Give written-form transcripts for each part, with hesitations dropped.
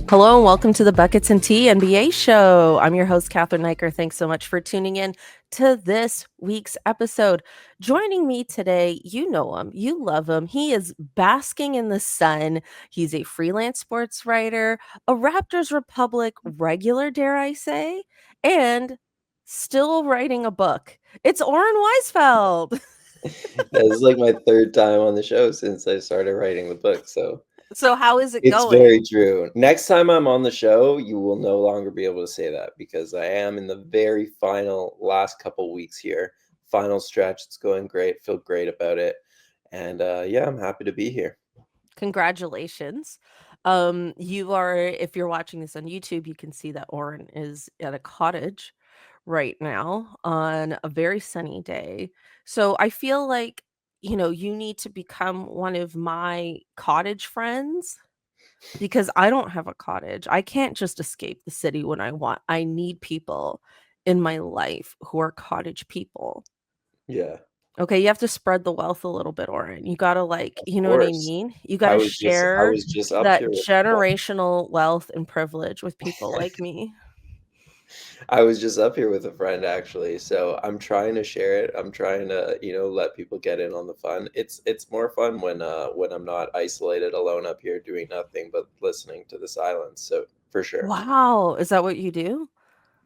Hello and welcome to the Buckets and Tea NBA show. I'm your host, Cathryn Naiker. Thanks so much for tuning in to this week's episode. Joining me today, you know him, you love him. He is basking in the sun. He's a freelance sports writer, a Raptors Republic regular, dare I say, and still writing a book. It's Oren Weisfeld. This is like my third time on the show since I started writing the book, so So how is it it's very going? true. Next time I'm on the show, you will no longer be able to say that because I am in the very final last couple weeks here. Final stretch. It's going great. Feel great about it. And yeah, I'm happy to be here. Congratulations. You are, if you're watching this on YouTube, you can see that Oren is at a cottage right now on a very sunny day. So I feel like, you need to become one of my cottage friends because I don't have a cottage. I can't just escape the city when I want. I need people in my life who are cottage people. Yeah, Okay, you have to spread the wealth a little bit, Oren. You gotta of you know what I course. mean? You I gotta was just I share was just up that here with generational wealth and privilege with people like me. I was just up here with a friend actually, so I'm trying to share it. I'm trying to, let people get in on the fun. It's more fun when I'm not isolated alone up here doing nothing but listening to the silence. So for sure. Wow, is that what you do?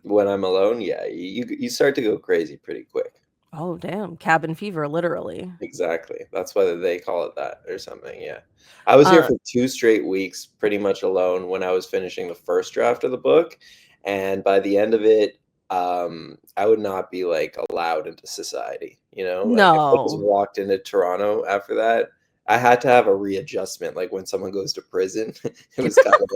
When I'm alone, yeah, you start to go crazy pretty quick. Oh, damn, cabin fever, literally. Exactly. That's why they call it that or something. Yeah. I was here Uh, for 2 straight weeks pretty much alone when I was finishing the first draft of the book. And by the end of it, I would not be like allowed into society. Like if I just no. walked into Toronto after that, I had to have a readjustment. Like when someone goes to prison, it was kind of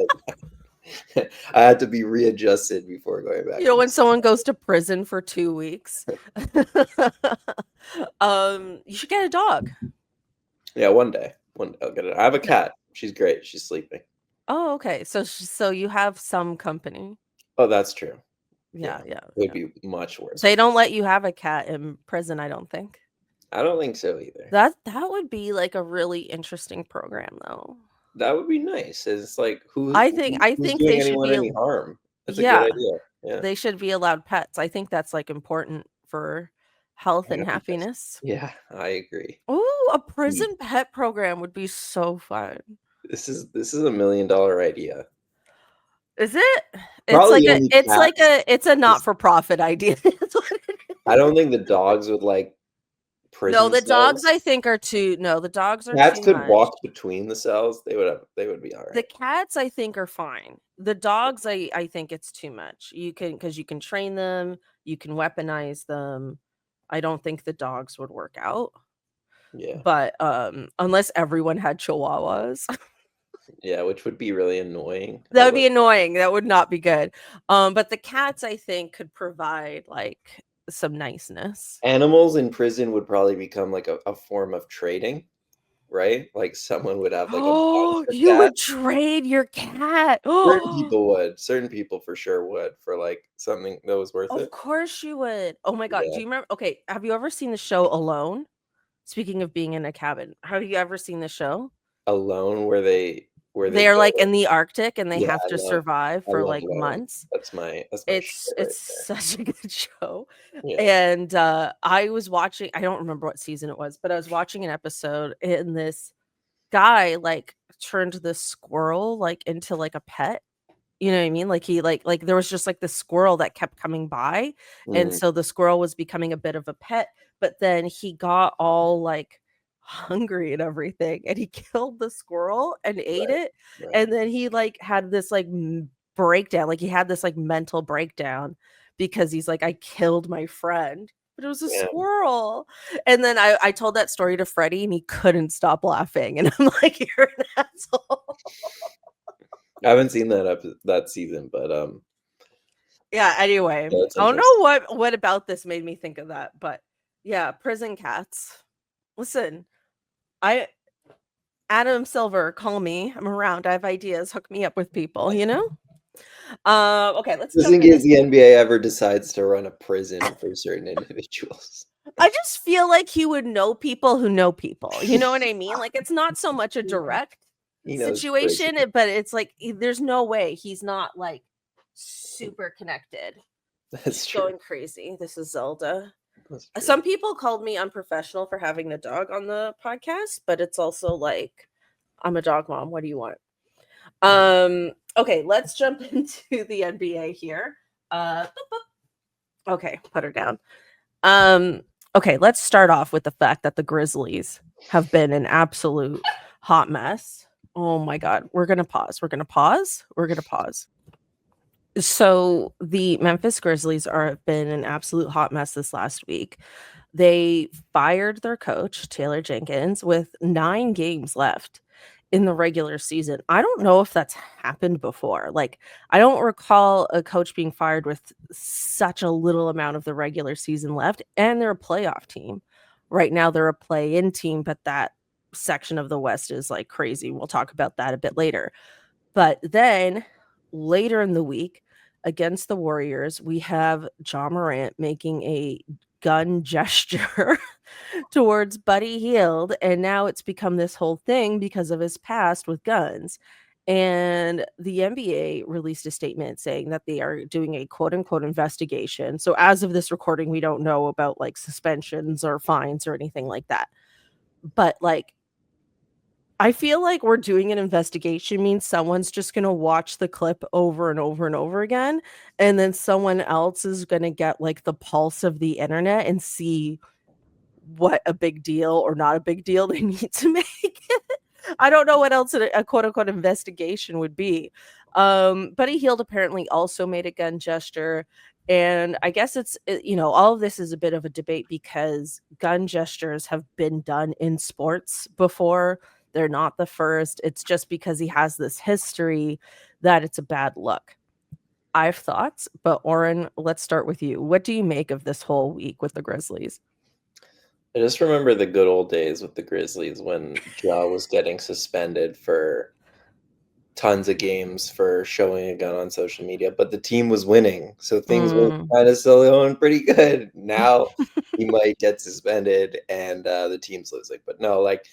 like I had to be readjusted before going back When into someone goes to prison for 2 weeks. You should get a dog. Yeah, one day. One day I'll get it. I have a cat. She's great. She's sleeping. Oh, okay. So you have some company. Oh, that's true. Yeah. Yeah, yeah, It would yeah. be much worse They with don't let you have a cat in prison, I don't think. I don't think so either. That would be like a really interesting program though. That would be nice. It's like I who's think they doing should anyone be any harm? That's a good yeah, idea. Yeah. they should be allowed pets. I think that's like important for health and Happiness. happiness. Yeah, I agree. Ooh, a Hmm. prison pet program would be so fun. This is $1 million idea. Is it? Probably only cats. It's a Just not-for-profit idea. That's what it I don't think the dogs would like No, prison the dogs cells. I think are too no, the dogs are Cats too could much. walk between the cells. They would be all The right. cats I think are fine. The dogs I think it's too much. Because you can train them, you can weaponize them. I don't think the dogs would work out. Yeah. But unless everyone had chihuahuas, Yeah, which would be really annoying. that would be annoying. That would not be good. But the cats I think could provide like some niceness. Animals in prison would probably become like a form of trading, right? Like someone would have like a bunch Oh, of you would cats. trade your cat. Certain Oh, people would. Certain people for sure would for like something that was worth of it. course you would. Oh my god, do Yeah. you remember okay, have you ever seen the show Alone? Speaking of being in a cabin, have you ever seen the show? Alone where they They're, go like, in the Arctic and they yeah, have to survive I for, love like, Alone. months. That's my shit right It's there. such a good show, Yeah. and, I was watching I don't remember what season it was, but I was watching an episode and this guy, like, turned this squirrel, like, into, like, a pet. You know what I mean? Like, he there was just, like, this squirrel that kept coming by, and Mm, so the squirrel was becoming a bit of a pet, but then he got all, like, hungry and everything, and he killed the squirrel and ate right, it, right. and then he, like, had this, like, breakdown, like, he had this, like, mental breakdown because he's like, "I killed my friend, but it was a Yeah. squirrel," and then I told that story to Freddie, and he couldn't stop laughing, and I'm like, "You're an asshole." I haven't seen that season, but Yeah, anyway, yeah, that's I don't know interesting. what about this made me think of that, but yeah, prison cats. Listen, I Adam Silver, call me. I'm around. I have ideas. Hook me up with people, you know? Okay, let's Just jump in into case the NBA ever decides to run a prison for certain individuals. I just feel like he would know people who know people. You know what I mean? Like it's not so much a direct. He knows situation, Grizzly. but it's like there's no way he's not like super connected. That's She's true. going crazy. This is Zelda. That's true. Some people called me unprofessional for having a dog on the podcast, but it's also like I'm a dog mom. What do you want? Yeah. Okay, let's jump into the NBA here. Uh okay, put her down. Um okay, let's start off with the fact that the Grizzlies have been an absolute hot mess. Oh my god, we're going to pause. We're going to pause. We're going to pause. So the Memphis Grizzlies are have been an absolute hot mess this last week. They fired their coach, Taylor Jenkins, with 9 games left in the regular season. I don't know if that's happened before. Like, I don't recall a coach being fired with such a little amount of the regular season left, and they're a playoff team. Right now, they're a play-in team, but that section of the West is like crazy. We'll talk about that a bit later. But then later in the week against the Warriors, we have Ja Morant making a gun gesture towards Buddy Hield, and now it's become this whole thing because of his past with guns. And the NBA released a statement saying that they are doing a quote unquote investigation. So as of this recording, we don't know about like suspensions or fines or anything like that. But like I feel like we're doing an investigation means someone's just gonna watch the clip over and over and over again, and then someone else is gonna get, like, the pulse of the internet and see what a big deal or not a big deal they need to make. I don't know what else a quote, unquote "investigation" would be. Buddy Hield apparently also made a gun gesture, and I guess all of this is a bit of a debate because gun gestures have been done in sports before. They're not the first. It's just because he has this history that it's a bad look. I have thoughts, but Oren, let's start with you. What do you make of this whole week with the Grizzlies? I just remember the good old days with the Grizzlies when Ja was getting suspended for tons of games for showing a gun on social media, but the team was winning, so things were Mm. kinda still going pretty good. Now he might get suspended and, the team's losing, but no, like,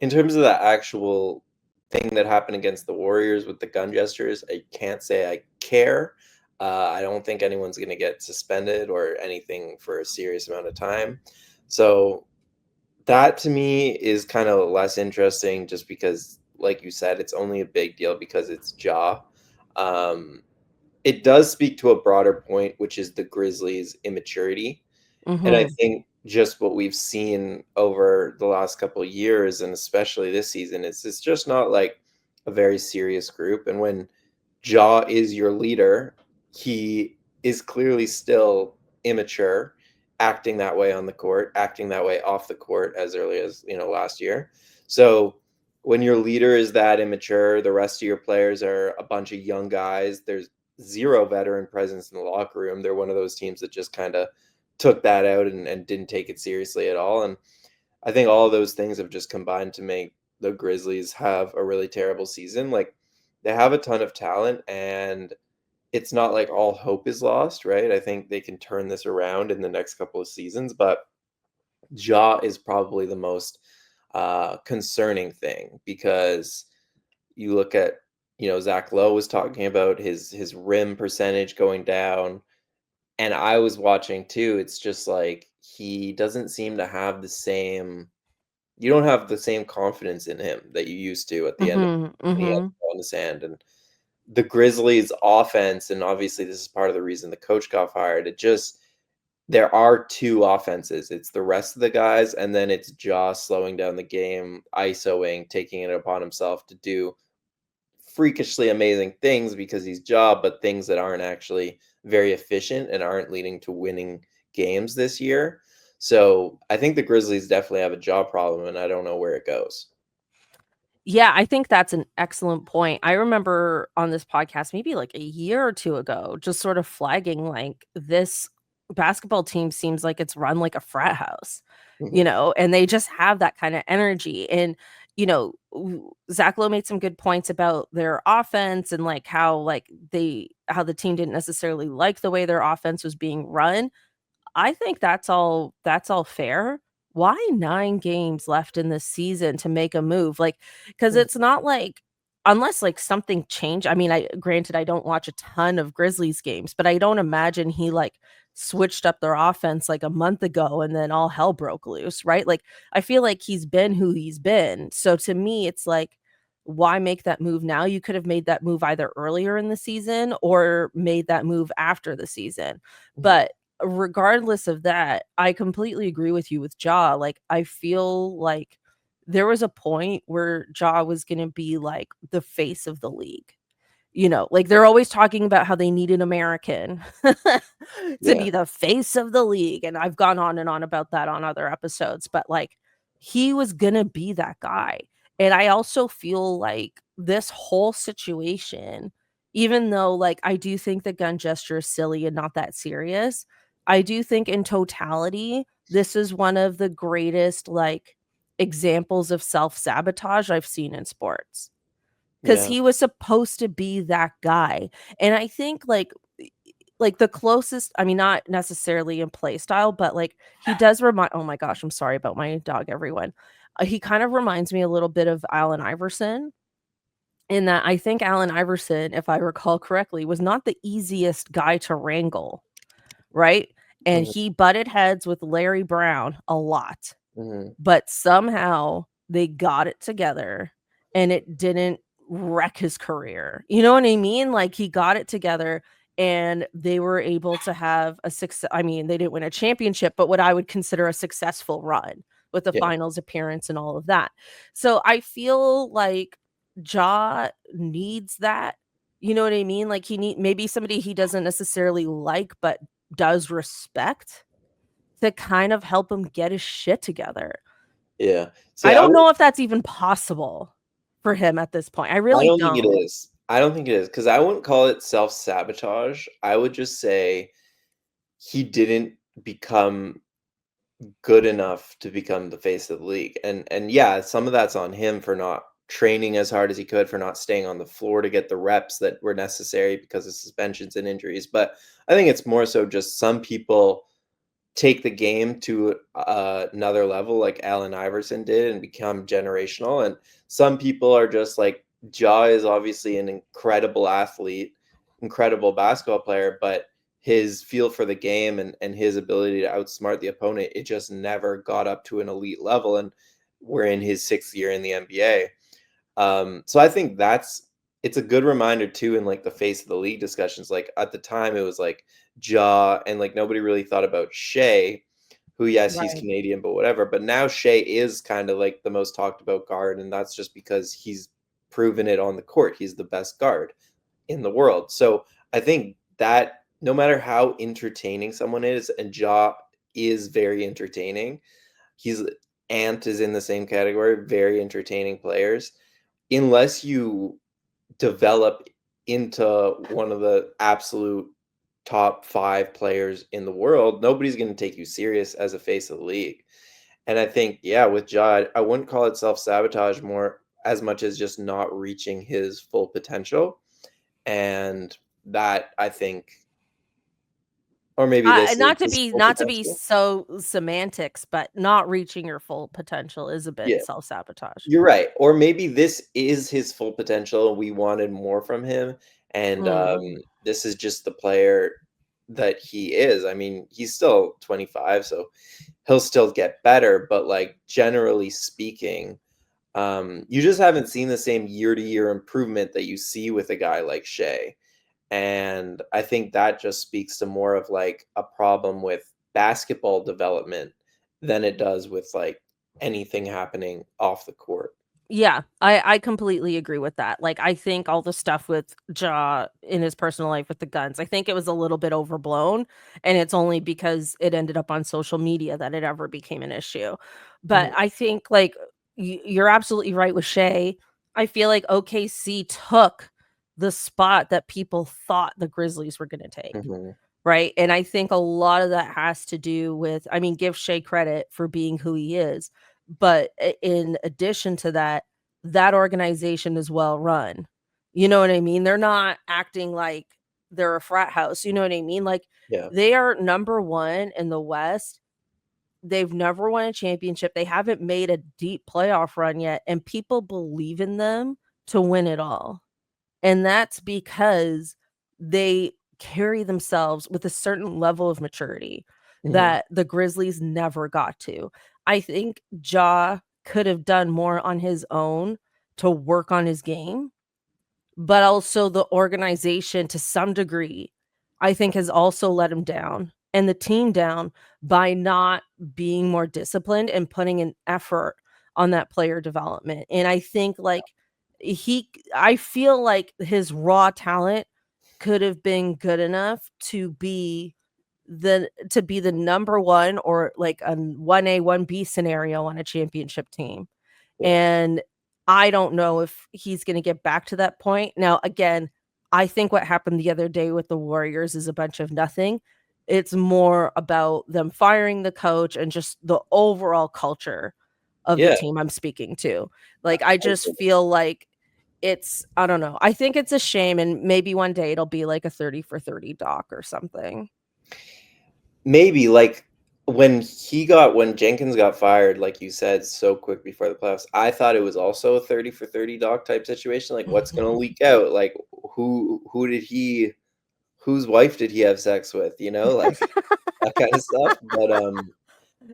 in terms of the actual thing that happened against the Warriors with the gun gestures, I can't say I care. I don't think anyone's gonna get suspended or anything for a serious amount of time. So that to me is kind of less interesting just because, like you said, it's only a big deal because it's Ja. Um, it does speak to a broader point, which is the Grizzlies' immaturity. And I Mhm. think just what we've seen over the last couple of years, and especially this season, is it's just not like a very serious group. And when Ja is your leader, he is clearly still immature, acting that way on the court, acting that way off the court as early as, last year. So when your leader is that immature, the rest of your players are a bunch of young guys. There's zero veteran presence in the locker room. They're one of those teams that just kind of took that out and didn't take it seriously at all. And I think all of those things have just combined to make the Grizzlies have a really terrible season. Like they have a ton of talent and it's not like all hope is lost, right? I think they can turn this around in the next couple of seasons, but Ja is probably the most concerning thing because you look at, Zach Lowe was talking about his rim percentage going down, and I was watching too. It's just like he doesn't seem to have the same. You don't have the same confidence in him that you used to at the end of Mhm. when he had Mhm. the ball in his hand. And the Grizzlies' offense, and obviously this is part of the reason the coach got fired. There are two offenses. It's the rest of the guys, and then it's Ja slowing down the game, ISOing, taking it upon himself to do freakishly amazing things because he's Ja, but things that aren't actually very efficient and aren't leading to winning games this year. So I think the Grizzlies definitely have a Ja problem, and I don't know where it goes. Yeah, I think that's an excellent point. I remember on this podcast maybe like a year or 2 ago, just sort of flagging like this basketball team seems like it's run like a frat house, Mhm. and they just have that kind of energy. And, Zach Lowe made some good points about their offense and like how the team didn't necessarily like the way their offense was being run. I think that's all fair. Why 9 games left in the season to make a move? Like, because it's not like unless, like, something changed. I mean, I granted, I don't watch a ton of Grizzlies games, but I don't imagine he, like, switched up their offense, like, a month ago and then all hell broke loose, right? Like, I feel like he's been who he's been. So to me, it's like, why make that move now? You could have made that move either earlier in the season or made that move after the season. Mhm. But regardless of that, I completely agree with you with Ja. Like, I feel like there was a point where Ja was gonna be, like, the face of the league. Like, they're always talking about how they need an American to Yeah. be the face of the league, and I've gone on and on about that on other episodes, but, like, he was gonna be that guy, and I also feel like this whole situation, even though, like, I do think the gun gesture is silly and not that serious, I do think in totality, this is one of the greatest, like, examples of self-sabotage I've seen in sports. 'Cause Yeah. he was supposed to be that guy, and I think, like, the closest, I mean, not necessarily in play style, but, like, he does remind, oh my gosh, I'm sorry about my dog, everyone. He kind of reminds me a little bit of Allen Iverson, in that I think Allen Iverson, if I recall correctly, was not the easiest guy to wrangle, right? And Mhm. he butted heads with Larry Brown a lot. Mhm. But somehow they got it together and it didn't wreck his career. You know what I mean? Like, he got it together and they were able to have a success. I mean, they didn't win a championship, but what I would consider a successful run with the Yeah. finals appearance and all of that. So I feel like Ja needs that. You know what I mean? Like, he need maybe somebody he doesn't necessarily like, but does respect, to kind of help him get his shit together. Yeah. See, I I don't would know if that's even possible for him at this point. I I really don't think it don't. is. I don't think it is, because I wouldn't call it self-sabotage. I would just say he didn't become good enough to become the face of the league. And yeah, some of that's on him for not training as hard as he could, for not staying on the floor to get the reps that were necessary because of suspensions and injuries. But I think it's more so just some people take the game to another level like Allen Iverson did and become generational. And some people are just like, Ja is obviously an incredible athlete, incredible basketball player, but his feel for the game and his ability to outsmart the opponent, it just never got up to an elite level. And we're in his 6th year in the NBA. So I think it's a good reminder too in like the face of the league discussions. Like at the time, it was like Ja, and like nobody really thought about Shea, who yes, he's Right. Canadian, but whatever. But now Shea is kind of like the most talked about guard, and that's just because he's proven it on the court. He's the best guard in the world. So I think that no matter how entertaining someone is, and Ja is very entertaining, he's Ant is in the same category, very entertaining players. Unless you develop into one of the absolute top 5 players in the world, nobody's gonna take you serious as a face of the league. And I think, yeah, with Ja, I wouldn't call it self-sabotage more as much as just not reaching his full potential, and that I think, or maybe this is Not to his be full not to be potential. so semantics, but not reaching your full potential is a bit Yeah. self-sabotage. You're right, or maybe this is his full potential, and we wanted more from him, and, Mhm. this is just the player that he is. I mean, he's still 25, so he'll still get better, but, like, generally speaking, you just haven't seen the same year-to-year improvement that you see with a guy like Shea, and I think that just speaks to more of, like, a problem with basketball development than it does with, like, anything happening off the court. Yeah, I completely agree with that. Like, I think all the stuff with Ja in his personal life with the guns, I think it was a little bit overblown, and it's only because it ended up on social media that it ever became an issue. But Mhm, I think, like, you're absolutely right with Shea. I feel like OKC took the spot that people thought the Grizzlies were gonna take. mhm, Right? And I think a lot of that has to do with, I mean, give Shea credit for being who he is, but in addition to that, that organization is well run. You know what I mean? They're not acting like they're a frat house. You know what I mean? Like, yeah, they are number 1 in the West. They've never won a championship. They haven't made a deep playoff run yet, and people believe in them to win it all. And that's because they carry themselves with a certain level of maturity Mhm. that the Grizzlies never got to. I think Ja could have done more on his own to work on his game, but also the organization to some degree, I think has also let him down and the team down by not being more disciplined and putting an effort on that player development. And I think I feel like his raw talent could have been good enough to be the number 1 or like a 1A, 1B scenario on a championship team. Yeah. And I don't know if he's gonna get back to that point. Now, again, I think what happened the other day with the Warriors is a bunch of nothing. It's more about them firing the coach and just the overall culture of the Yeah. team I'm speaking to. I Like, I I just agree. feel like I don't know. I think it's a shame, and maybe one day it'll be like a 30 for 30 doc or something. Maybe, like, when Jenkins got fired, like you said, so quick before the playoffs, I thought it was also a 30 for 30 doc type situation, like, what's gonna leak out? Like, who did he whose wife did he have sex with, like, that kinda stuff, but,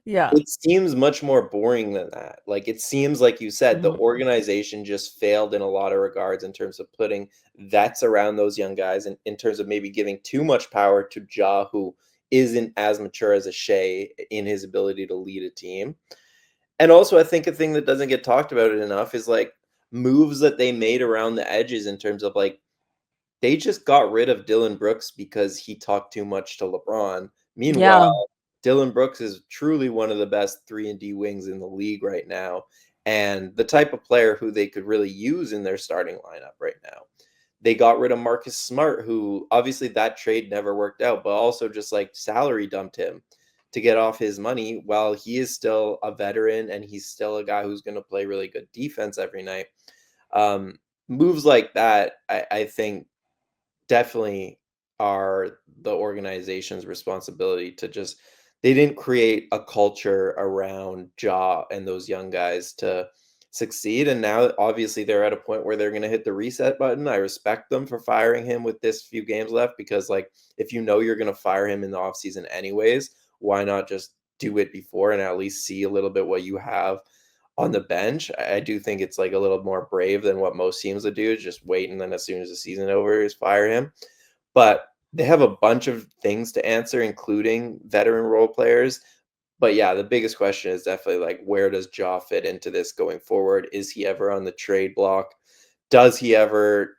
Yeah. it seems much more boring than that. Like, it seems like you said, the Mhm. organization just failed in a lot of regards in terms of putting vets around those young guys and in terms of maybe giving too much power to Ja, who isn't as mature as a Shea in his ability to lead a team. And also, I think a thing that doesn't get talked about it enough is, like, moves that they made around the edges in terms of, like, they just got rid of Dillon Brooks because he talked too much to LeBron. Yeah. Meanwhile, Dillon Brooks is truly one of the best 3 and D wings in the league right now, and the type of player who they could really use in their starting lineup right now. They got rid of Marcus Smart, who obviously that trade never worked out, but also just like salary dumped him to get off his money while he is still a veteran and he's still a guy who's going to play really good defense every night. Um, Moves like that, I think definitely are the organization's responsibility to just they didn't create a culture around Ja and those young guys to succeed. And now obviously they're at a point where they're gonna hit the reset button. I respect them for firing him with this few games left because like if you know you're gonna fire him in the offseason anyways, why not just do it before and at least see a little bit what you have on the bench. I do think it's like a little more brave than what most teams would do, just wait and then as soon as the season over is fire him. But they have a bunch of things to answer, including veteran role players. But yeah, the biggest question is definitely like where does Ja fit into this going forward? Is he ever on the trade block? Does he ever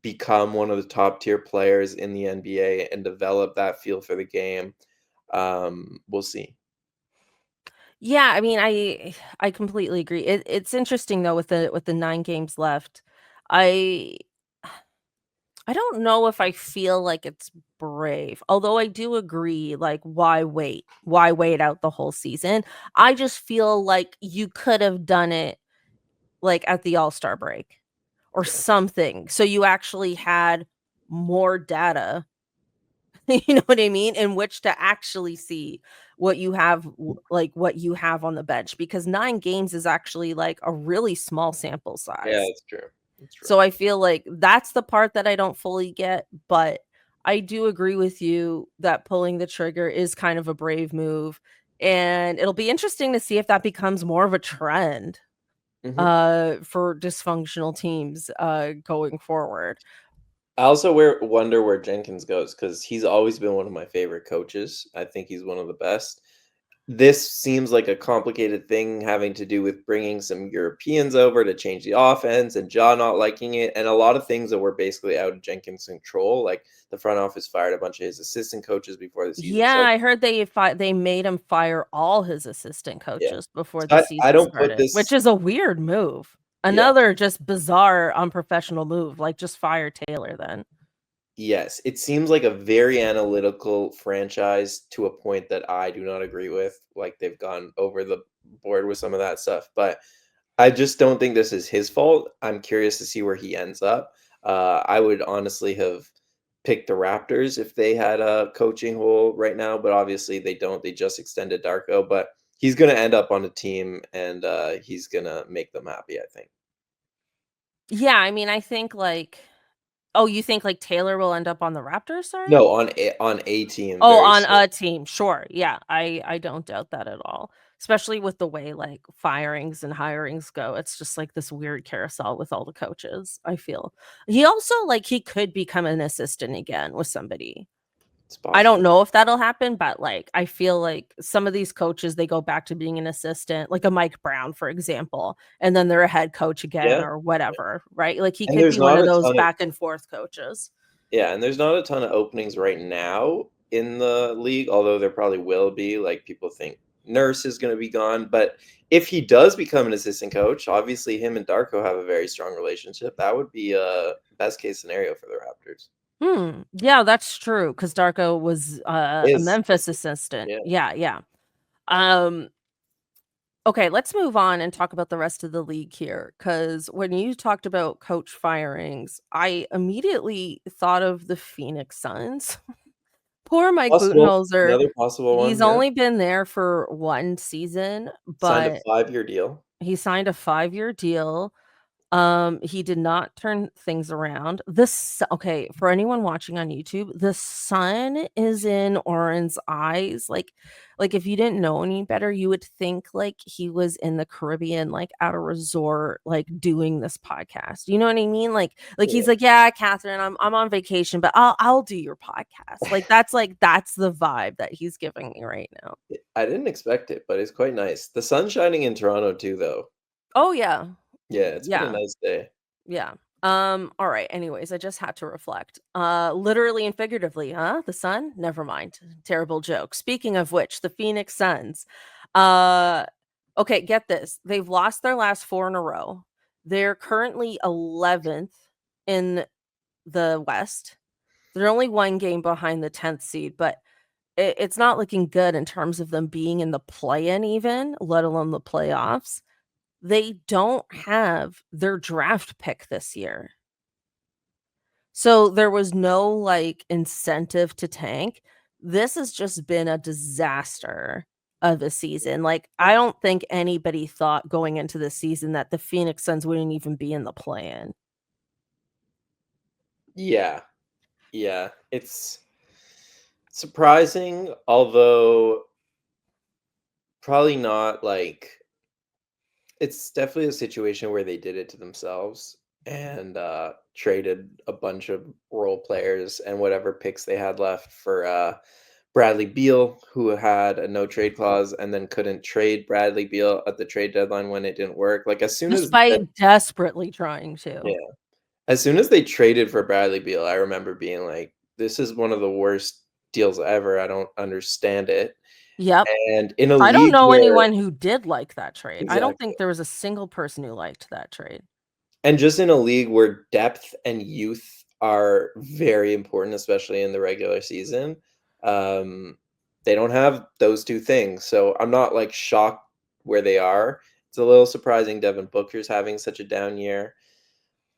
become one of the top tier players in the NBA and develop that feel for the game? We'll see. Yeah, I mean, I completely agree. It's interesting though with the 9 games left. I I don't know if I feel like it's brave. Although I do agree, like, why wait? Why wait out the whole season? I just feel like you could have done it like at the All-Star break or something. So you actually had more data. You know what I mean? In which to actually see what you have what you have on the bench because 9 games is actually like a really small sample Yeah, size. it's true. It's true. So I feel like that's the part that I don't fully get, but I do agree with you that pulling the trigger is kind of a brave move, and it'll be interesting to see if that becomes more of a trend, Mhm. for dysfunctional teams, going forward. I also wonder where Jenkins goes because he's always been one of my favorite coaches. I think he's one of the best. This seems like a complicated thing having to do with bringing some Europeans over to change the offense and Ja not liking it, and a lot of things that were basically out of Jenkins' control. Like the front office fired a bunch of his assistant coaches before the season Yeah, started. I heard they made him fire all his assistant Yeah. coaches before So the I season don't put started, which this. is a weird move. Yeah. Another just bizarre, unprofessional move, like, just fire Taylor then. Yes, it seems like a very analytical franchise to a point that I do not agree with. Like they've gone over the board with some of that stuff, but I just don't think this is his fault. I'm curious to see where he ends up. I would honestly have picked the Raptors if they had a coaching hole right now, but obviously they don't. They just extended Darko, but he's going to end up on a team and he's going to make them happy, I think. Yeah, I mean, I think, like oh, you think, like, Taylor will end up on the Raptors, sorry? No, on a team Oh, very on soon. a team, sure, yeah, I don't doubt that at all, especially with the way, like, firings and hirings go, it's just, like, this weird carousel with all the coaches, I feel. He also, like, he could become an assistant again with somebody. It's I don't possible. know if that'll happen, but, like, I feel like some of these coaches, they go back to being an assistant, like a Mike Brown, for example, and then they're a head coach again Yeah, or whatever, right? Like, he and could there's be one not of a those ton of back and forth coaches. yeah, and there's not a ton of openings right now in the league, although there probably will be, like, people think Nurse is gonna be gone, but if he does become an assistant coach, obviously him and Darko have a very strong relationship. That would be a best case scenario for the Raptors. Yeah, that's true. Because Darko was, a Is Memphis assistant. yeah. Yeah, yeah. Um, okay, let's move on and talk about the rest of the league here. Because when you talked about coach firings, I immediately thought of the Phoenix Suns. Poor Mike Possible Budenholzer, another possible he's one, yeah. only been there for 1 season, Signed a but 5-year deal. he signed a 5-year deal. He did not turn things around. Okay, for anyone watching on YouTube, the sun is in Oren's eyes. Like if you didn't know any better, you would think like he was in the Caribbean, like at a resort, like doing this podcast. You know what I mean? Like he's Yeah. like, yeah, Cathryn, I'm on vacation, but I'll do your podcast. Like that's the vibe that he's giving me right now. I didn't expect it, but it's quite nice. The sun's shining in Toronto too, though. Oh yeah. Yeah, it's been a Yeah. nice day. Yeah. All right. Anyways, I just had to reflect. Literally and figuratively, huh? The sun? Never mind. Terrible joke. Speaking of which, the Phoenix Suns. Uh okay, get this. They've lost their last 4 in a row. They're currently 11th in the West. They're only 1 game behind the 10th seed, but it's not looking good in terms of them being in the play-in even, let alone the playoffs. They don't have their draft pick this year. So there was no, like, incentive to tank. This has just been a disaster of a season. Like, I don't think anybody thought going into the season that the Phoenix Suns wouldn't even be in the play-in. Yeah, yeah. It's surprising, although probably not like it's definitely a situation where they did it to themselves and traded a bunch of role players and whatever picks they had left for Bradley Beal, who had a no trade clause and then couldn't trade Bradley Beal at the trade deadline when it didn't work. Like as soon as that, Despite desperately trying yeah, to. as soon as they traded for Bradley Beal, I remember being like, "This is one of the worst deals ever. I don't understand it." Yep. And in a I don't league know where anyone who did like that trade. I don't exactly. think there was a single person who liked that trade. And just in a league where depth and youth are very important, especially in the regular season, um, they don't have those 2 things, so I'm not, like, shocked where they are. It's a little surprising Devin Booker's having such a down year.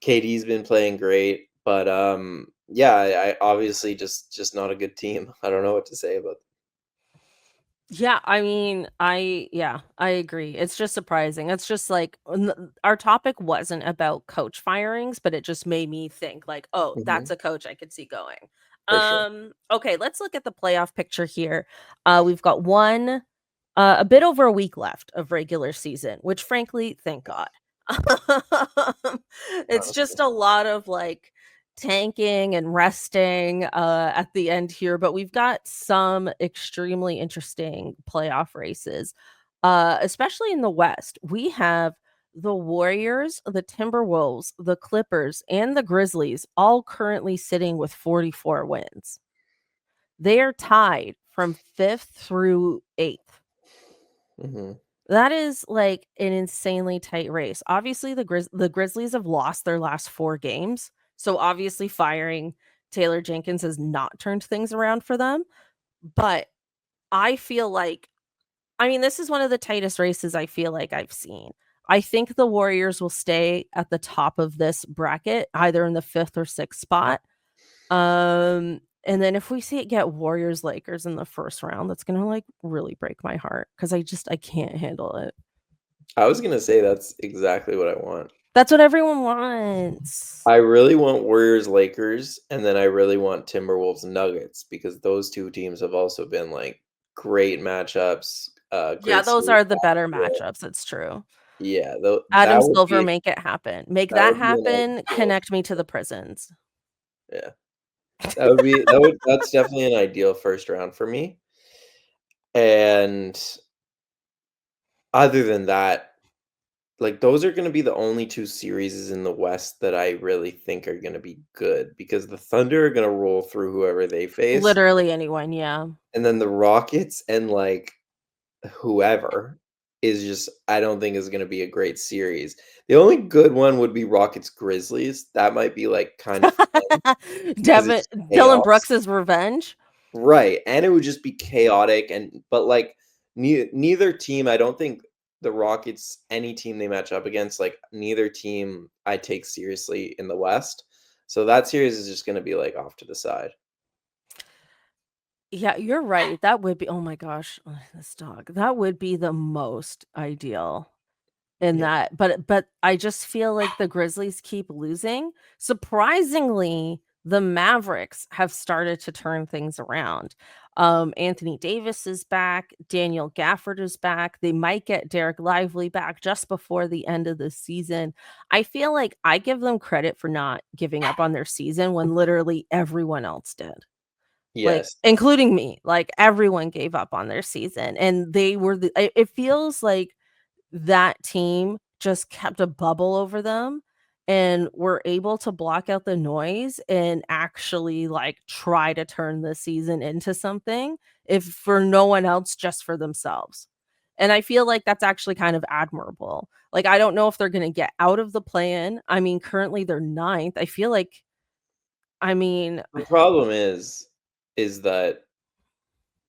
KD's been playing great, but, yeah, I obviously just not a good team. I don't know what to say about Yeah, I mean, I agree. It's just surprising. It's just like our topic wasn't about coach firings, but it just made me think like, oh, that's mhm, a coach I could see going. for sure. Okay, let's look at the playoff picture here. We've got a bit over a week left of regular season, which frankly, thank God. It's Honestly. just a lot of like tanking and resting at the end here, but we've got some extremely interesting playoff races, especially in the West. We have the Warriors, the Timberwolves, the Clippers, and the Grizzlies all currently sitting with 44 wins. They are tied from fifth through eighth. Mhm. That is, like, an insanely tight race. Obviously, the Grizzlies have lost their last 4 games, so obviously firing Taylor Jenkins has not turned things around for them, but I feel like I mean, this is one of the tightest races I feel like I've seen. I think the Warriors will stay at the top of this bracket, either in the 5th or 6th spot. And then if we see it get Warriors Lakers in the first round, that's gonna, like, really break my heart because I can't handle it. I was gonna say that's exactly what I want. That's what everyone wants. I really want Warriors Lakers, and then I really want Timberwolves Nuggets because those two teams have also been like great matchups. Yeah, Great those series are the last better year. matchups, it's true. Yeah, Adam Silver, make it happen. Make that that would be an happen, ideal. connect me to the prisons. Yeah, that's definitely an ideal first round for me. And other than that, like those are going to be the only two series in the West that I really think are going to be good because the Thunder are going to roll through whoever they face, Literally anyone, yeah. and then the Rockets and like whoever is just I don't think is going to be a great series. The only good one would be Rockets Grizzlies. That might be like kind of fun because Devin it's Dylan chaos. Brooks's revenge. Right, and it would just be chaotic but, like, neither team I don't think the Rockets, any team they match up against, like, neither team I take seriously in the West. So that series is just gonna be, like, off to the side. Yeah, you're right. That would be, oh my gosh, ugh, this dog. That would be the most ideal in Yeah. that. But I just feel like the Grizzlies keep losing. Surprisingly, the Mavericks have started to turn things around. Anthony Davis is back, Daniel Gafford is back. They might get Derek Lively back just before the end of the season. I feel like I give them credit for not giving up on their season when literally everyone else did. Like, Yes. including me, like, everyone gave up on their season, and they were it feels like that team just kept a bubble over them and were able to block out the noise and actually, like, try to turn the season into something, if for no one else, just for themselves. And I feel like that's actually kind of admirable. Like, I don't know if they're gonna get out of the play-in. I mean, currently, they're ninth. I feel like I mean The problem is that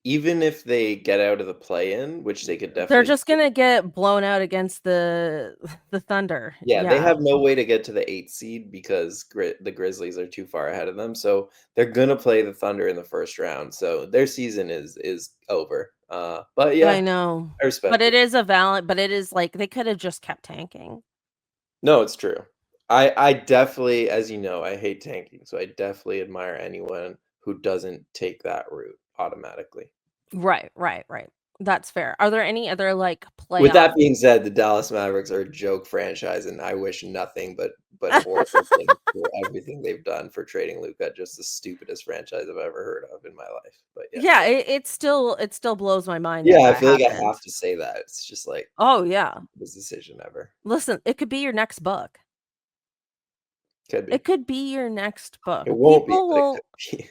even if they get out of the play-in, which they could they're definitely just gonna get blown out against the the Thunder. Yeah, they Yeah. have no way to get to the 8th seed because the Grizzlies are too far ahead of them, so they're gonna play the Thunder in the first round, so their season is over, but I yeah, know. I But respect it it. is a valid but it is like they coulda just kept tanking. No, it's true. I definitely as you know, I hate tanking, so I definitely admire anyone who doesn't take that route automatically. Right, right, right. That's fair. Are there any other, like, With playoff that being said, the Dallas Mavericks are a joke franchise, and I wish nothing but horrible things for everything they've done for trading Luka. Just the stupidest franchise I've ever heard of in my life. But yeah, Yeah, it still blows my mind that yeah, I that feel like I happened. have to say that. It's just like Oh, yeah. this decision ever Listen, it could be your next book. could be. It could be your next book. It won't be, People but it will could be.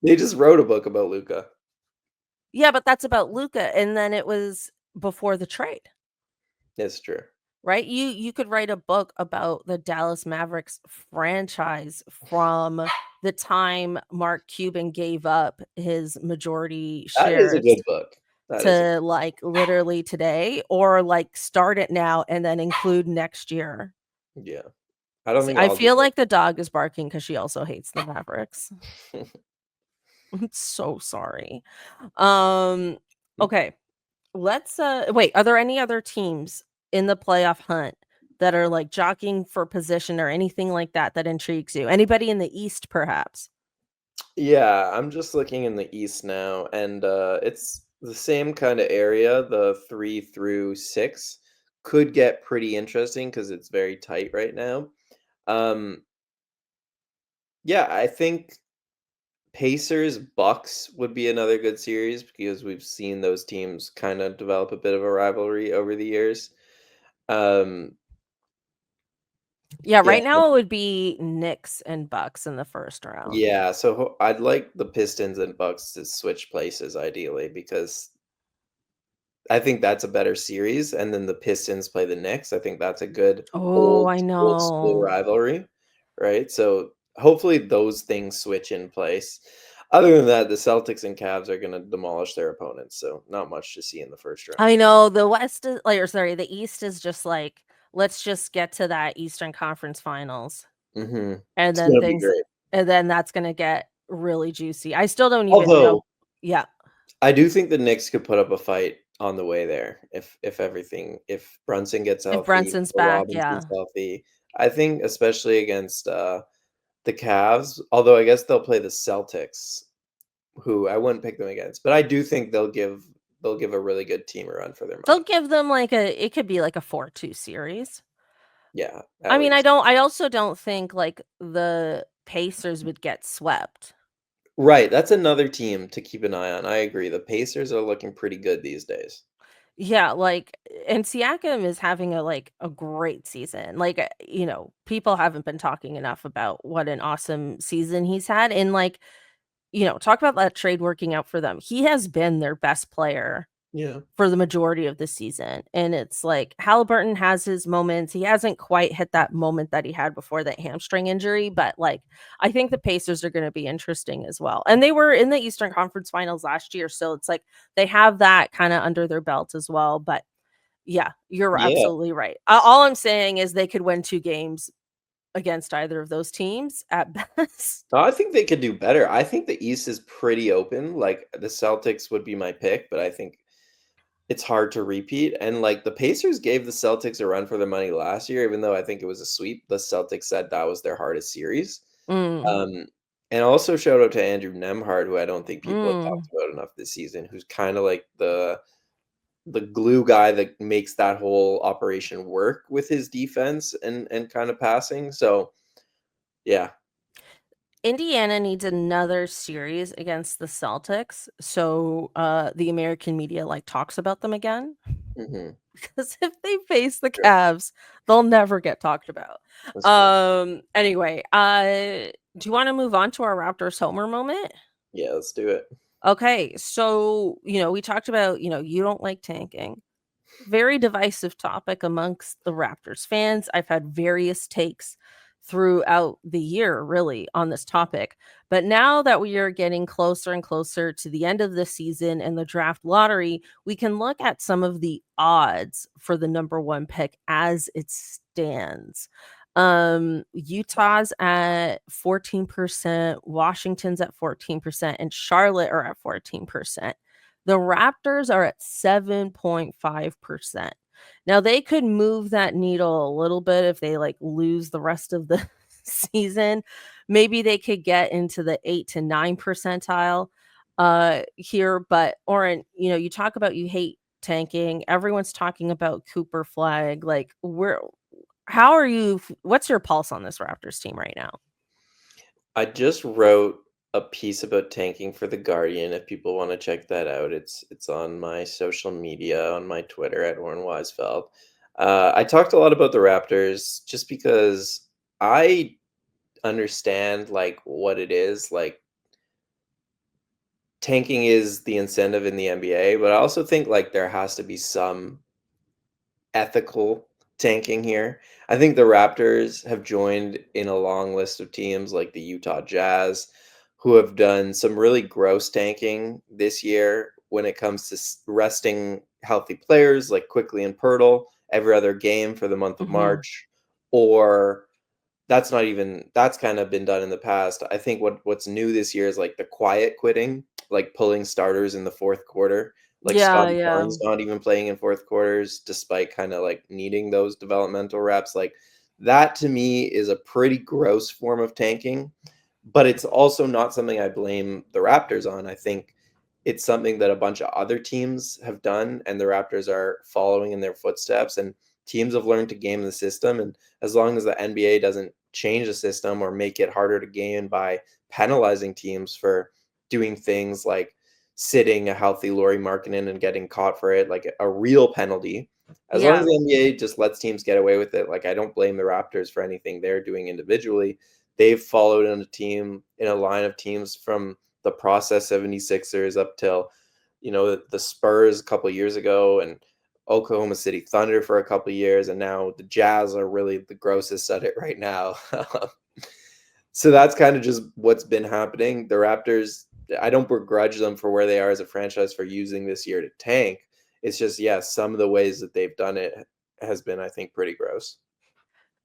They just wrote a book about Luka. Yeah, but that's about Luca, and then it was before the trade. It's true. Right? You could write a book about the Dallas Mavericks franchise from the time Mark Cuban gave up his majority That is a shares good book. That is a to, like, literally today, or, like, start it now and then include next year. yeah. I don't See, think I I'll do feel like the dog is barking because she also hates the Mavericks. it. I'm so sorry. Um, okay. Let's wait, are there any other teams in the playoff hunt that are like jockeying for position or anything like that that intrigues you? Anybody in the East perhaps? Yeah, I'm just looking in the East now, and it's the same kind of area. The 3 through 6 could get pretty interesting because it's very tight right now. Um, yeah, I think Pacers Bucks would be another good series because we've seen those teams kind of develop a bit of a rivalry over the years. Um, Yeah, yeah, right now it would be Knicks and Bucks in the first round. yeah. So I'd like the Pistons and Bucks to switch places ideally because I think that's a better series, and then the Pistons play the Knicks. I think that's a good Oh, old I old school know. rivalry, right? So hopefully those things switch in place. Other than that, the Celtics and Cavs are gonna demolish their opponents, so not much to see in the first round. I know the West is like, or sorry, the East is just like, let's just get to that Eastern Conference Finals and It's then gonna be things great. and then that's gonna get really juicy. I still don't even know. Although Yeah. I do think the Knicks could put up a fight on the way there. If Brunson gets If healthy, Brunson's or back, Robinson's yeah. healthy, I think especially against the Cavs, although I guess they'll play the Celtics, who I wouldn't pick them against, but I do think they'll give a really good team a run for their They'll money. give them like it could be like a 4-2 series. Yeah, I at mean, least. I also don't think like the Pacers would get swept. Right, that's another team to keep an eye on. I agree. The Pacers are looking pretty good these days. Yeah, like and Siakam is having a great season. Like, people haven't been talking enough about what an awesome season he's had and talk about that trade working out for them. He has been their best player Yeah. for the majority of the season, and it's like Halliburton has his moments. He hasn't quite hit that moment that he had before that hamstring injury, but, I think the Pacers are gonna be interesting as well, and they were in the Eastern Conference Finals last year, so it's like they have that kinda under their belt as well, but yeah, you're Yeah. absolutely right. All I'm saying is they could win 2 games against either of those teams at best. I think they could do better. I think the East is pretty open. Like the Celtics would be my pick, but I think it's hard to repeat. And like the Pacers gave the Celtics a run for their money last year, even though I think it was a sweep. The Celtics said that was their hardest series. Mm, Um, and also shout out to Andrew Nemhard, who I don't think people have mm. talked about enough this season, who's kind of like the glue guy that makes that whole operation work with his defense and kind of passing. So yeah. Indiana needs another series against the Celtics, so, the American media, talks about them again, Hmm. because if they face the Sure. Cavs, they'll never get talked about. That's true. Anyway, do you wanna move on to our Raptors homer moment? Yeah, let's do it. Okay, so, we talked about, you don't like tanking. Very divisive topic amongst the Raptors fans. I've had various takes throughout the year, really, on this topic. But now that we are getting closer and closer to the end of the season and the draft lottery, we can look at some of the odds for the number one pick as it stands. Utah's at 14%, Washington's at 14%, and Charlotte are at 14%. The Raptors are at 7.5%. Now they could move that needle a little bit if they, lose the rest of the season. Maybe they could get into the 8 to 9 percentile, here, but Oren, you talk about you hate tanking. Everyone's talking about Cooper Flag, where how are you what's your pulse on this Raptors team right now? I just wrote a piece about tanking for The Guardian. If people want to check that out, it's on my social media, on my Twitter at Oren Weisfeld. I talked a lot about the Raptors just because I understand like what it is. Like tanking is the incentive in the NBA, but I also think like there has to be some ethical tanking here. I think the Raptors have joined in a long list of teams like the Utah Jazz, who have done some really gross tanking this year when it comes to resting healthy players like Quickly and Pirtle every other game for the month of Mhm. March, or that's not even that's kind of been done in the past. I think what's new this year is like the quiet quitting, like pulling starters in the fourth quarter. Like Yeah, Scotty yeah. Barnes not even playing in fourth quarters despite kind of like needing those developmental reps. Like that to me is a pretty gross form of tanking, but it's also not something I blame the Raptors on. I think it's something that a bunch of other teams have done and the Raptors are following in their footsteps, and teams have learned to game the system. And as long as the NBA doesn't change the system or make it harder to game by penalizing teams for doing things like sitting a healthy Lauri Markkinen and getting caught for it, like a real penalty. As long as Yeah. the NBA just lets teams get away with it, like I don't blame the Raptors for anything they're doing individually. They've followed in a team in a line of teams from the process 76ers up till the Spurs a couple years ago, and Oklahoma City Thunder for a couple years, and now the Jazz are really the grossest at it right now. So that's kind of just what's been happening. The Raptors, I don't begrudge them for where they are as a franchise for using this year to tank. It's just, yeah, some of the ways that they've done it has been, I think, pretty gross.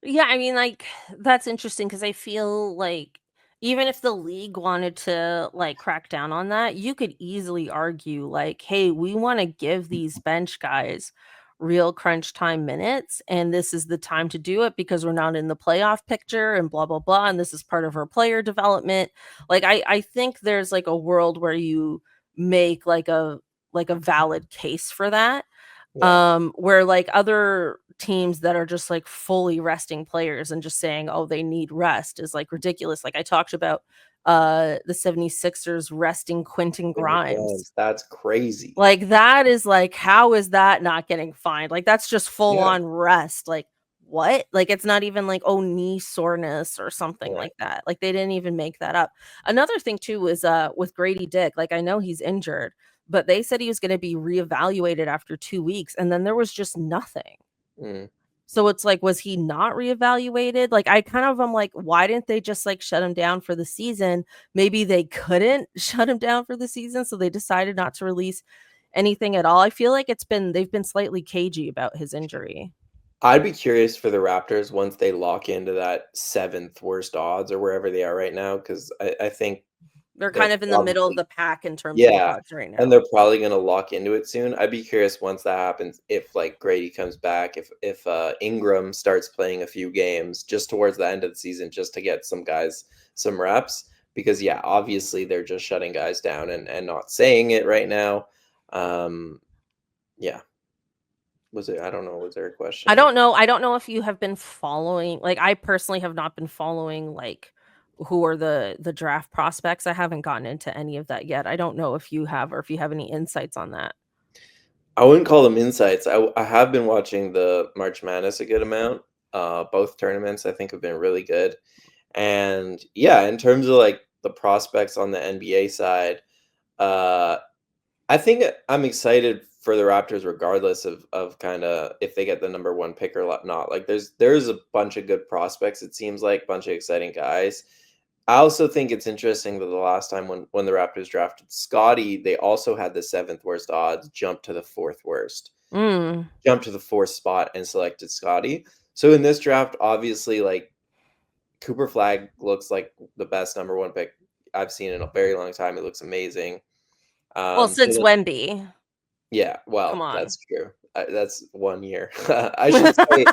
Yeah, I mean, that's interesting because I feel like even if the league wanted to, like, crack down on that, you could easily argue, like, "Hey, we wanna give these bench guys real crunch time minutes, and this is the time to do it because we're not in the playoff picture and blah, blah, blah, and this is part of our player development." Like, I think there's, like, a world where you make, like a valid case for that. Yeah. Where, like, other teams that are just, like, fully resting players and just saying, "Oh, they need rest," is, like, ridiculous. Like, I talked about, the 76ers resting Quentin Quentin Grimes. Grimes, that's crazy. Like, that is, like, how is that not getting fined? Like, that's just full Yeah, on rest. Like, what? Like, it's not even like, "Oh, knee soreness," or something yeah. like that. Like, they didn't even make that up. Another thing too was, with Grady Dick, like, I know he's injured, but they said he was gonna be reevaluated after 2 weeks, and then there was just nothing. Mm. So it's like, was he not reevaluated? Like, I kind of am like, why didn't they just, like, shut him down for the season? Maybe they couldn't shut him down for the season, so they decided not to release anything at all. I feel like they've been slightly cagey about his injury. I'd be curious for the Raptors once they lock into that 7th worst odds or wherever they are right now, 'cause I think They're they're kind of in the middle of probably the pack in terms of yeah, odds right and now. they're probably gonna lock into it soon. I'd be curious once that happens if, like, Grady comes back, if Ingram starts playing a few games just towards the end of the season just to get some guys some reps, because, yeah, obviously, they're just shutting guys down and not saying it right now. Um, yeah. Was it I don't know, was there a question or I don't know if you have been following, like, I personally have not been following, like, who are the draft prospects. I haven't gotten into any of that yet. I don't know if you have or if you have any insights on that. I wouldn't call them insights. I have been watching the March Madness a good amount. Both tournaments I think have been really good. And yeah, in terms of like the prospects on the NBA side, uh, I think I'm excited for the Raptors regardless of kind of if they get the number one pick or not. Like there's a bunch of good prospects. It seems like bunch of exciting guys. I also think it's interesting that the last time when the Raptors drafted Scotty, they also had the 7th worst odds, jump to the 4th worst, Mm. jump to the 4th spot and selected Scotty. So in this draft, obviously, like Cooper Flag looks like the best number one pick I've seen in a very long time. It looks amazing. Well, since Dylan, Wemby. yeah, Come well, on. that's true. That's 1 year. I should say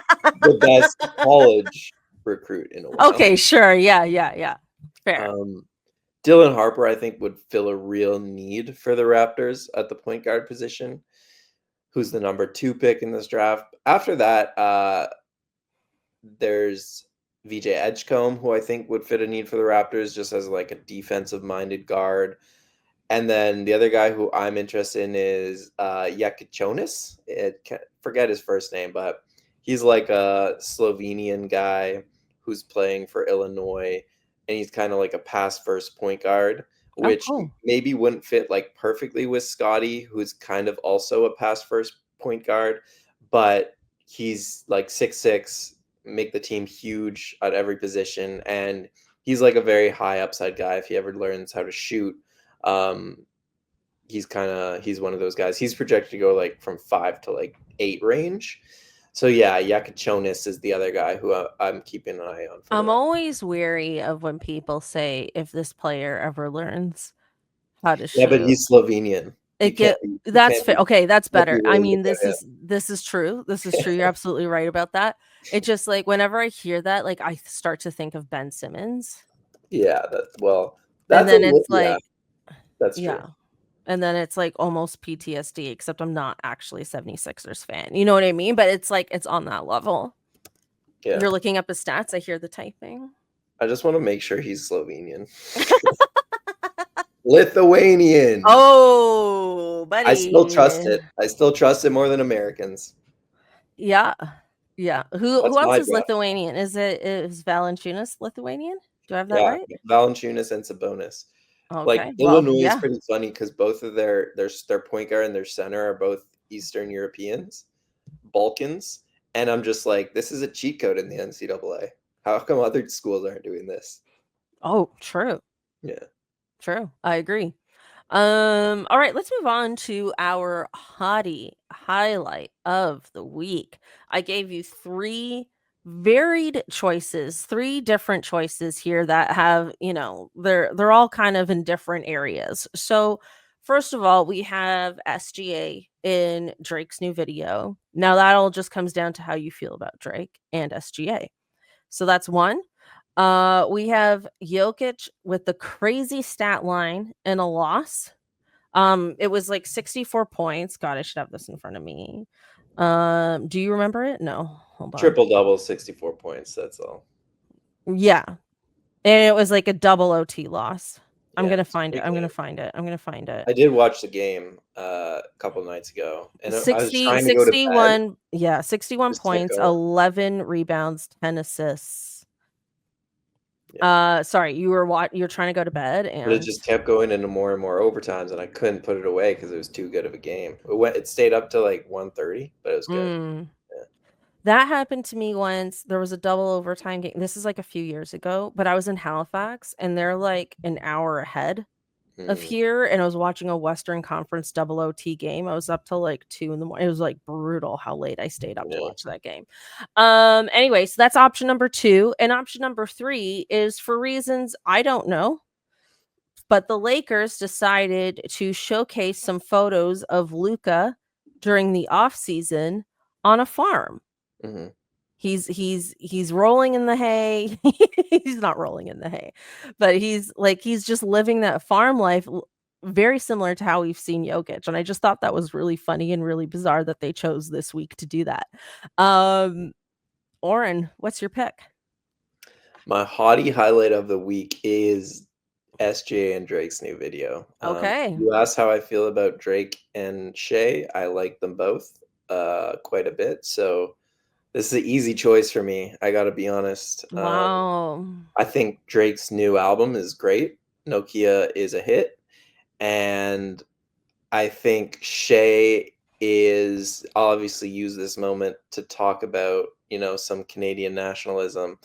the best college recruit in a while. Okay, sure. Yeah, yeah, yeah. Fair. Um, Dylan Harper, I think, would fill a real need for the Raptors at the point guard position, who's the number 2 pick in this draft. After that, there's VJ Edgecombe, who I think would fit a need for the Raptors just as like a defensive-minded guard. And then the other guy who I'm interested in is Yakichonis. Forget his first name, but he's like a Slovenian guy who's playing for Illinois, and he's kind of like a pass first point guard, Oh, which cool. maybe wouldn't fit like perfectly with Scotty, who's kind of also a pass first point guard, but he's like 6'6", make the team huge at every position, and he's like a very high upside guy if he ever learns how to shoot. um, he's one of those guys. He's projected to go like from 5 to like 8 range. So yeah, Yakachonis is the other guy who I'm keeping an eye on for the I'm rest. always weary of when people say if this player ever learns how to Yeah, but shoot. he's Slovenian. It get You That's can't fair. be Okay, that's can't be better. I worried mean, about this is true. This is true. You're him. absolutely right about that. It just like whenever I hear that, like I start to think of Ben Simmons. Yeah, And that's a then little it's yeah, like, that's true. yeah. And then it's like almost PTSD, except I'm not actually a 76ers fan. You know what I mean? But it's like it's on that level. Yeah. You're looking up his stats. I hear the typing. I just wanna make sure he's Slovenian. Lithuanian. Oh, I still trust buddy. it. I still trust it more than Americans. Yeah. Yeah. Who That's else my is draft. Lithuanian? Is Valanciunas Lithuanian? Do I have that Yeah, right? Valanciunas and Sabonis. Like, Okay. Well, Illinois is yeah. pretty funny because both of their point guard and their center are both Eastern Europeans, Balkans, and I'm just like, "This is a cheat code in the NCAA. How come other schools aren't doing this?" Oh, true. Yeah. True. I agree. All right, let's move on to our hottie highlight of the week. I gave you three varied choices, 3 different choices here that have, they're all kind of in different areas. So, first of all, we have SGA in Drake's new video. Now that all just comes down to how you feel about Drake and SGA. So that's one. We have Jokic with the crazy stat line and a loss. It was like 64 points. God, I should have this in front of me. Do you remember it? No, hold on. Triple double, 64 points. That's all. Yeah, and it was like a double OT loss. I'm Yeah, gonna it's a find it. great I'm gonna game. find it. I'm gonna find it. I did watch the game a couple nights ago, and I was 60, trying to go to bed, 61. Yeah, 61 just kept points, going. 11 rebounds, 10 assists. Yeah, Sorry, you're trying to go to bed but it and just kept going into more and more overtimes, and I couldn't put it away because it was too good of a game. It stayed up to like 1:30, but it was good. mm, Yeah. that happened to me once. There was a double overtime game. This is like a few years ago, but I was in Halifax and they're like an hour ahead of Mm, here, and I was watching a Western Conference double OT game. I was up till like 2 in the morning. It was like brutal how late I stayed up to yeah. watch that game. Anyway, so that's option number 2. And option number 3 is for reasons I don't know, but the Lakers decided to showcase some photos of Luka during the offseason on a farm. Hmm. He's rolling in the hay. He's not rolling in the hay, but he's just living that farm life, very similar to how we've seen Jokic. And I just thought that was really funny and really bizarre that they chose this week to do that. Um, Oren, what's your pick? My hottie highlight of the week is SJ and Drake's new video. Okay. You asked how I feel about Drake and Shay. I like them both quite a bit, so this is an easy choice for me. I got to be honest. Wow. I think Drake's new album is great. Nokia is a hit, and I think Shay is I'll obviously use this moment to talk about, some Canadian nationalism.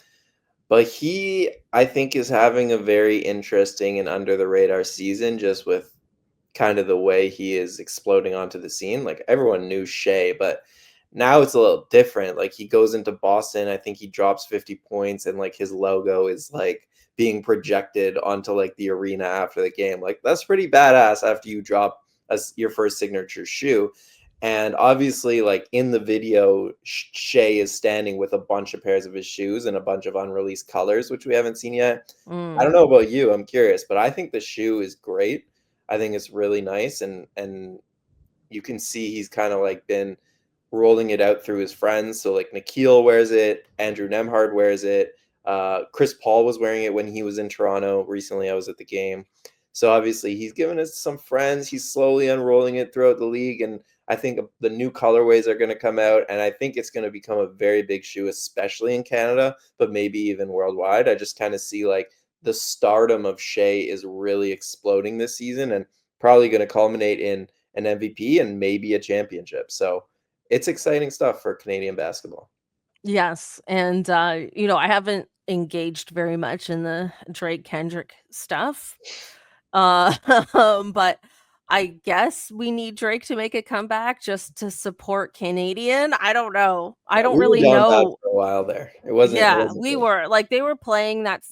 But he, I think, is having a very interesting and under the radar season just with kind of the way he is exploding onto the scene. Like everyone knew Shea, but now it's a little different. Like he goes into Boston, I think he drops 50 points and like his logo is like being projected onto like the arena after the game. Like that's pretty badass after you drop your first signature shoe. And obviously, like in the video, Shea is standing with a bunch of pairs of his shoes and a bunch of unreleased colors, which we haven't seen yet. I don't Mm. know about you, I'm curious, but I think the shoe is great. I think it's really nice, and you can see he's kind of like been rolling it out through his friends. So like Nikhil wears it, Andrew Nemhard wears it, Chris Paul was wearing it when he was in Toronto recently. I was at the game, so obviously he's given us some friends. He's slowly unrolling it throughout the league, and I think the new colorways are going to come out, and I think it's going to become a very big shoe, especially in Canada, but maybe even worldwide. I just kind of see like the stardom of Shea is really exploding this season and probably going to culminate in an MVP and maybe a championship. So it's exciting stuff for Canadian basketball. Yes, and, I haven't engaged very much in the Drake Kendrick stuff, uh, but I guess we need Drake to make a comeback just to support Canadian. I don't know. I Yeah, don't we were really down bad know. for a while there. It Yeah, wasn't we good. were like, they were playing that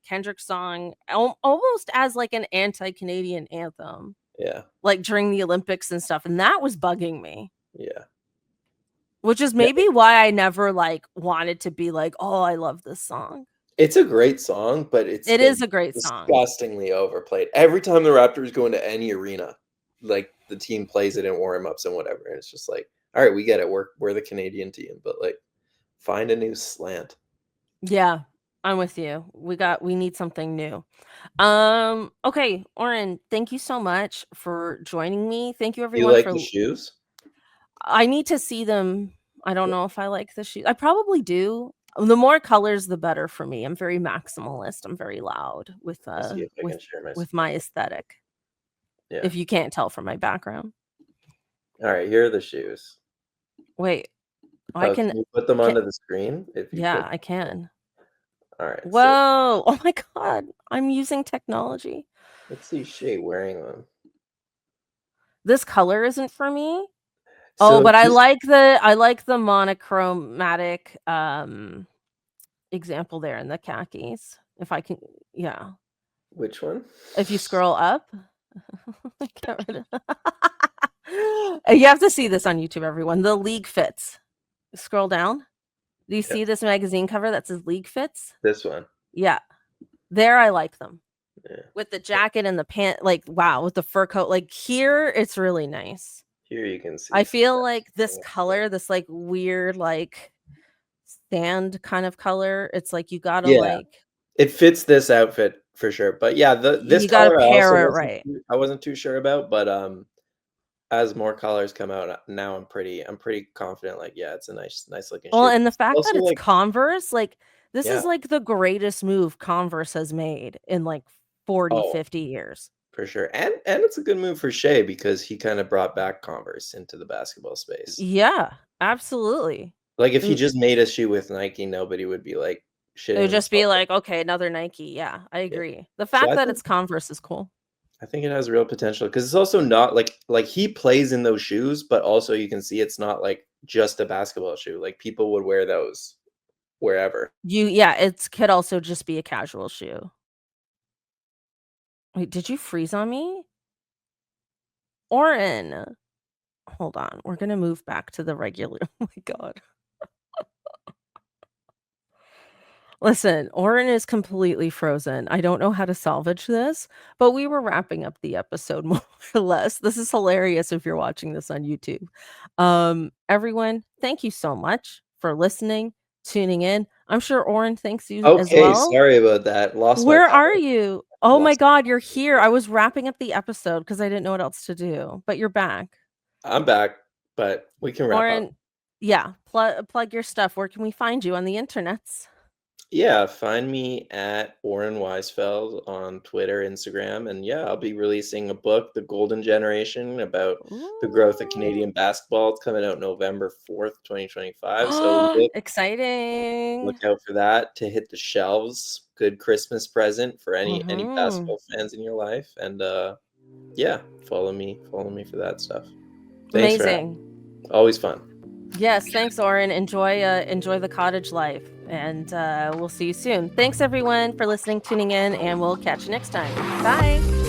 Kendrick song almost as like an anti-Canadian anthem, Yeah, like during the Olympics and stuff, and that was bugging me. yeah. Which is Yeah, maybe why I never, like, wanted to be like, "Oh, I love this song." it's a great song, but it's It been is a great song. disgustingly overplayed. Every time the Raptors go into any arena, like the team plays it in warm-ups and whatever, and it's just like, all right, we get it. We're the Canadian team, but like find a new slant. Yeah, I'm with you. We need something new. Okay, Oren, thank you so much for joining me. Thank you Do you everyone like for the shoes? I need to see them. I don't know if I like the shoes. I probably do. The more colors, the better for me. I'm very maximalist. I'm very loud Let's see if I can share my with my screen. aesthetic, Yeah. if you can't tell from my background. All right, here are the shoes. Wait, I Oh, can you put them can onto the screen if you yeah, could? I can. All right, so Whoa! Oh my god, I'm using technology. let's see Shay wearing them. This color isn't for me? Oh, So but just I like the monochromatic, example there in the khakis. If I can yeah. which one? If you scroll up, get rid of you have to see this on YouTube, everyone. The League Fits. Scroll down. Do you Yeah, see this magazine cover that says League Fits? this one. Yeah. There, I like them. Yeah. With the jacket and the pant, like, wow, with the fur coat. Like, here, it's really nice. Here you can see I some feel like this basketball. color, this, like, weird, like, sand kind of color, it's like you gotta, Yeah, like it fits this outfit for sure. But yeah, this you gotta color pair it right. I wasn't too sure about, but as more colors come out, now I'm pretty confident, like, yeah, it's a nice looking Well, shoe. and the It's fact that also it's like Converse, like, this yeah. is, like, the greatest move Converse has made in, like, 40, Oh, 50 years. for sure. And it's a good move for Shea because he kinda brought back Converse into the basketball space. Yeah, absolutely. Like, if he Mm, just made a shoe with Nike, nobody would be, like, it would shitting just be themselves. like, "Okay, another Nike." Yeah, I Yeah. agree. The So fact that it's Converse is cool. I think it has real potential because it's also not like he plays in those shoes, but also you can see it's not, like, just a basketball shoe. Like, people would wear those wherever. Yeah, it could also just be a casual shoe. Wait, did you freeze on me? Oren. Hold on, we're gonna move back to the regular oh my god. Listen, Oren is completely frozen. I don't know how to salvage this, but we were wrapping up the episode more or less. This is hilarious if you're watching this on YouTube. Everyone, thank you so much for listening, tuning in. I'm sure Oren thanks you as Okay, well. sorry about that. Lost my Where are power. you? Oh my Lost god, you're here. I was wrapping up the episode because I didn't know what else to do, but you're back. I'm back, but we can wrap up. Oren, yeah, plug your stuff. Where can we find you on the internets? Yeah, find me at Oren Weisfeld on Twitter, Instagram, and yeah, I'll be releasing a book, The Golden Generation, about the growth of Ooh. Canadian basketball. It's coming out November 4th, 2025. So look Exciting. out for that to hit the shelves. Good Christmas present for any Mhm. basketball fans in your life. And yeah, follow me for that stuff. Thanks for having Amazing. me. Always fun. Yes, thanks, Oren. Enjoy the cottage life, and we'll see you soon. Thanks, everyone, for listening, tuning in, and we'll catch you next time. Bye.